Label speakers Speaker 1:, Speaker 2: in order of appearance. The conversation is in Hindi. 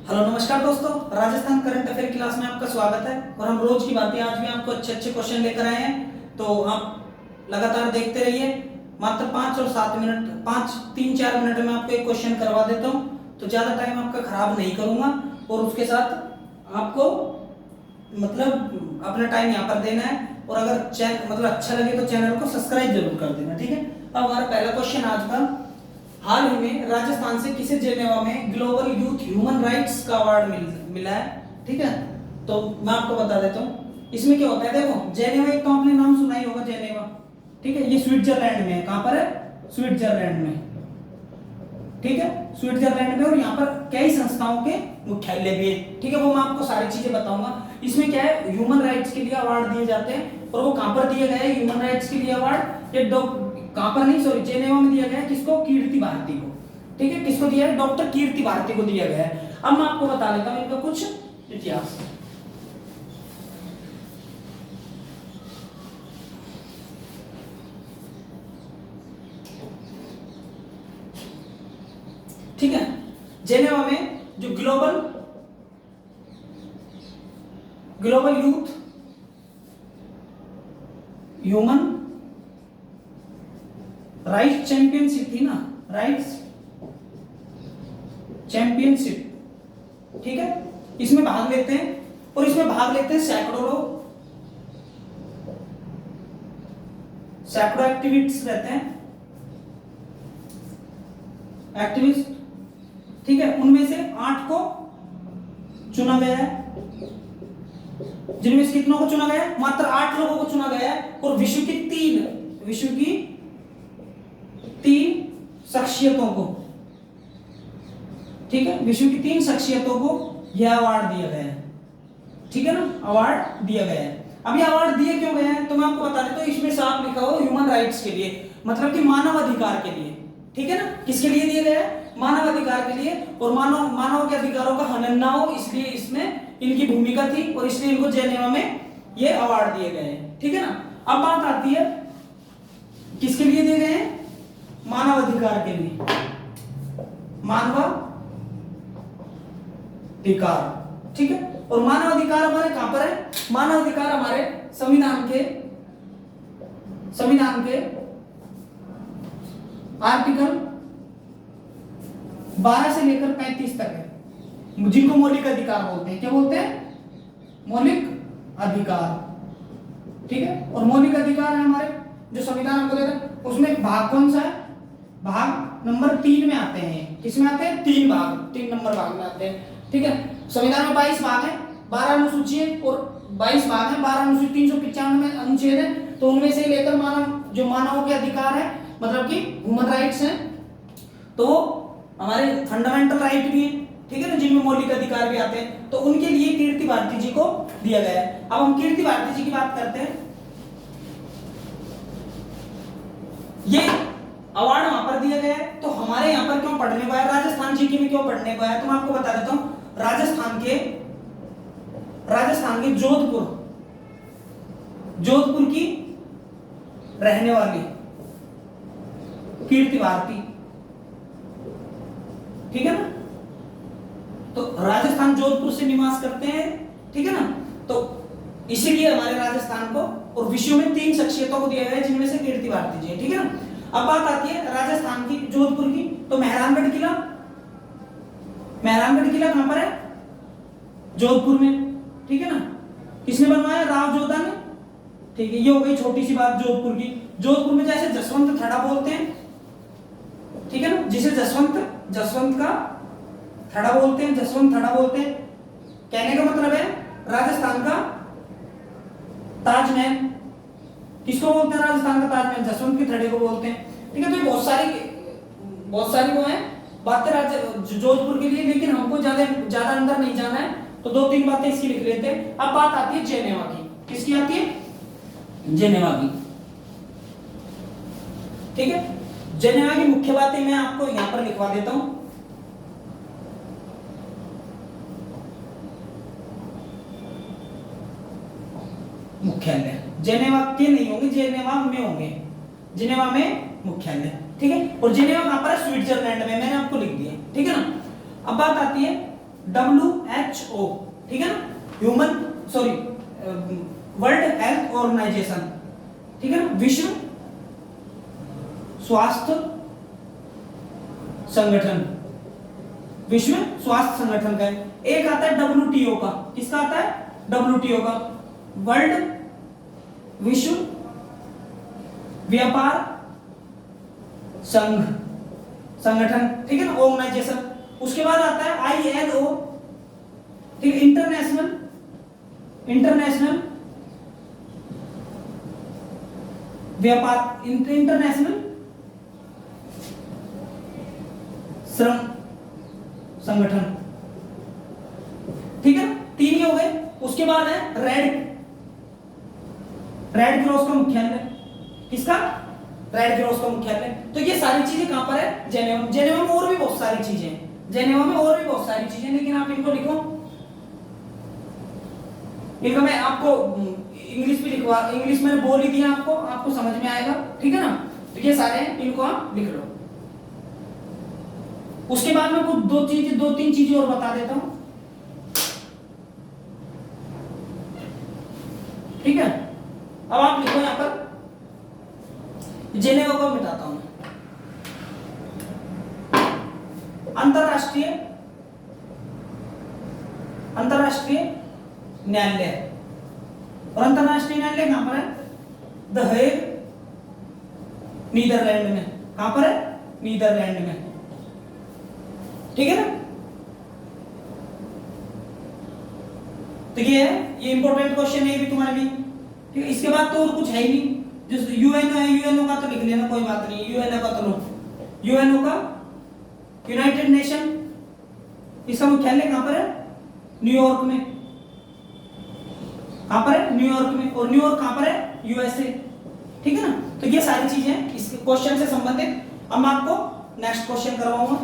Speaker 1: हेलो नमस्कार दोस्तों, राजस्थान करंट अफेयर क्लास में आपका स्वागत है। और हम रोज की बातें आज भी आपको अच्छे अच्छे क्वेश्चन लेकर आए हैं, तो आप लगातार देखते रहिए। मात्र 5 और 7 मिनट 3-4 मिनट में आपको एक क्वेश्चन करवा देता हूं, तो ज्यादा टाइम आपका खराब नहीं करूंगा। और उसके साथ आपको मतलब अपना टाइम यहाँ पर देना है। और अगर चैनल अच्छा लगे तो चैनल को सब्सक्राइब जरूर कर देना, ठीक है। अब हमारा पहला क्वेश्चन आज का, हाल ही में राजस्थान से किसे जेनेवा में ग्लोबल यूथ ह्यूमन राइट्स का अवार्ड मिला है, ठीक है। तो मैं आपको बता देता हूँ इसमें क्या होता है। देखो, जेनेवा एक तो आपने नाम सुना ही होगा, जेनेवा, ठीक है। ये स्विट्जरलैंड में है। कहां पर है? स्विट्जरलैंड में, ठीक है, स्विट्जरलैंड में। और यहाँ पर कई संस्थाओं के मुख्यालय भी है, ठीक है। वो मैं आपको सारी चीजें बताऊंगा। इसमें क्या है, ह्यूमन राइट्स के लिए अवार्ड दिए जाते हैं। और वो कहां पर दिए गए ह्यूमन राइट्स के लिए अवार्ड? ये कहां पर नहीं, सॉरी, जेनेवा में दिया गया है। किसको? कीर्ति भारती को, ठीक है। किसको दिया है? डॉक्टर कीर्ति भारती को दिया गया है। अब मैं आपको बता देता हूं इनका कुछ इतिहास। ठीक है, जेनेवा में जो global youth human rights championship थी ना, राइट्स चैंपियनशिप, ठीक है, इसमें भाग लेते हैं। और इसमें भाग लेते हैं सैकड़ों एक्टिविस्ट रहते हैं, एक्टिविस्ट, ठीक है। उनमें से 8 को चुना गया है। जिनमें से कितनों को चुना गया है? मात्र 8 लोगों को चुना गया है। और विश्व की तीन शख्सियतों को, ठीक है, विश्व की 3 शख्सियतों को यह अवार्ड दिया गया है, ठीक है ना। अवार्ड दिया गया है। अब ये अवार्ड दिए क्यों गए हैं तो मैं आपको बता देता हूं। इसमें साफ लिखा हो ह्यूमन राइट्स के लिए, मतलब कि मानव अधिकार के लिए, ठीक है ना। किसके लिए दिए गए हैं? मानव अधिकार के लिए। और मानव के अधिकारों का हनन ना हो, इसलिए इसमें इनकी भूमिका थी। और इसलिए इनको जेनेवा में ये अवार्ड दिए गए हैं, ठीक है ना। अब बात आती है किसके लिए दिए गए हैं? मानव अधिकार के लिए, मानव अधिकार, ठीक है। और मानव अधिकार हमारे कहां पर है? मानव अधिकार हमारे संविधान के आर्टिकल 12 से लेकर 35 तक है, जिनको मौलिक अधिकार बोलते हैं। क्या बोलते हैं? मौलिक अधिकार, ठीक है। और मौलिक अधिकार है हमारे जो संविधान हमको देता है। उसमें भाग कौन सा है? भाग नंबर 3 में आते हैं। किसमें आते हैं? 3 नंबर भाग में आते हैं, ठीक है। संविधान में 22 भाग है, 12 अनुसूची है और 22 भाग है, 12 अनुसूची, 395 अनुच्छेद है। तो उनमें से लेकर मानवों के अधिकार है, मतलब कि ह्यूमन राइट्स हैं, तो हमारे फंडामेंटल राइट भी है, ठीक है ना, जिनमें मौलिक अधिकार भी आते हैं। तो उनके लिए कीर्ति भारती जी को दिया गया है। अब हम कीर्ति भारती जी की बात करते हैं। ये अवार्ड वहां पर दिया गया है, तो हमारे यहाँ पर क्यों पढ़ने को आया? राजस्थान जीके में क्यों पढ़ने को आया? तो मैं आपको बता देता हूं। राजस्थान के जोधपुर की रहने वाली कीर्ति भारती, ठीक है ना। तो राजस्थान जोधपुर से निवास करते हैं, ठीक है ना। तो इसीलिए हमारे राजस्थान को और विश्व में 3 शख्सियतों को दिया गया है, जिनमें से कीर्ति भारती जी है, ठीक है ना। अब बात आती है राजस्थान की, जोधपुर की। तो मेहरानगढ़ किला कहां पर है? जोधपुर में, ठीक है ना। किसने बनवाया? राव जोधा ने, ठीक है। ये हो गई छोटी सी बात जोधपुर की। जोधपुर में जैसे जसवंत थड़ा बोलते हैं, ठीक है ना, जिसे जसवंत का थड़ा बोलते हैं, जसवंत थड़ा बोलते हैं। कहने का मतलब है राजस्थान का ताजमहल। किसको बोलते हैं राजस्थान का ताजमहल? जसवंत के थड़े को बोलते हैं, ठीक है। तो बहुत सारी वो है बातें जोधपुर के लिए, लेकिन हमको ज्यादा अंदर नहीं जाना है, तो 2-3 बातें इसकी लिख लेते हैं। अब बात आती है जेनेवा की। किसकी आती है? जेनेवा की, ठीक है। जेनेवा की मुख्य बातें मैं आपको यहां पर लिखवा देता हूं। मुख्यालय जेनेवा के नहीं होंगे, जेनेवा में होंगे, जेनेवा में मुख्यालय, ठीक है। और जेनेवा कहां पर है? स्विट्जरलैंड में, मैंने आपको लिख दिया, ठीक है ना। अब बात आती है WHO, ठीक है ना, वर्ल्ड हेल्थ ऑर्गेनाइजेशन, ठीक है ना, विश्व स्वास्थ्य संगठन, विश्व स्वास्थ्य संगठन का है। एक आता है WTO का, किसका आता है? WTO का, वर्ल्ड विश्व व्यापार संगठन, ठीक है ना, ऑर्गेनाइजेशन। उसके बाद आता है ILO, ठीक है, इंटरनेशनल व्यापार, इंटरनेशनल श्रम संगठन, ठीक है, 3 ही हो गए। उसके बाद है रेड क्रॉस का मुख्यालय, किसका? रेड क्रॉस का मुख्यालय। तो ये सारी चीजें कहां पर है? जेनेवा। जेनेवा में और भी बहुत सारी चीजें हैं, जेनेवा में और भी बहुत सारी चीजें, लेकिन आप इनको लिखो, इनका मैं आपको इंग्लिश भी लिखवा, इंग्लिश मैंने बोल ही दिया आपको, आपको समझ में आएगा, ठीक है ना। तो ये सारे हैं, इनको आप लिख लो। उसके बाद में कुछ 2-3 चीजें और बता देता हूं, ठीक है। अब आप लिखो यहां पर, जेनेवा को मिटाता हूं, अंतरराष्ट्रीय न्यायालय, और अंतरराष्ट्रीय न्यायालय कहां पर है? द हेग, नीदरलैंड में। कहां पर है? नीदरलैंड में, ठीक है ना। तो ये है, ये इंपॉर्टेंट क्वेश्चन है भी तुम्हारे लिए, ठीक है। इसके बाद तो और कुछ है ही नहीं। जो यूएनओ है, यूएनओ का तो लिख लेना, कोई बात नहीं, यूएनओ का तो लो। यूएनओ का यूनाइटेड नेशन, इसका मुख्यालय कहां पर है? न्यूयॉर्क में। कहां पर है? न्यूयॉर्क में। और न्यूयॉर्क कहां पर है? यूएसए, ठीक है ना। तो ये सारी चीजें इसके क्वेश्चन से संबंधित। अब मैं आपको नेक्स्ट क्वेश्चन करवाऊंगा।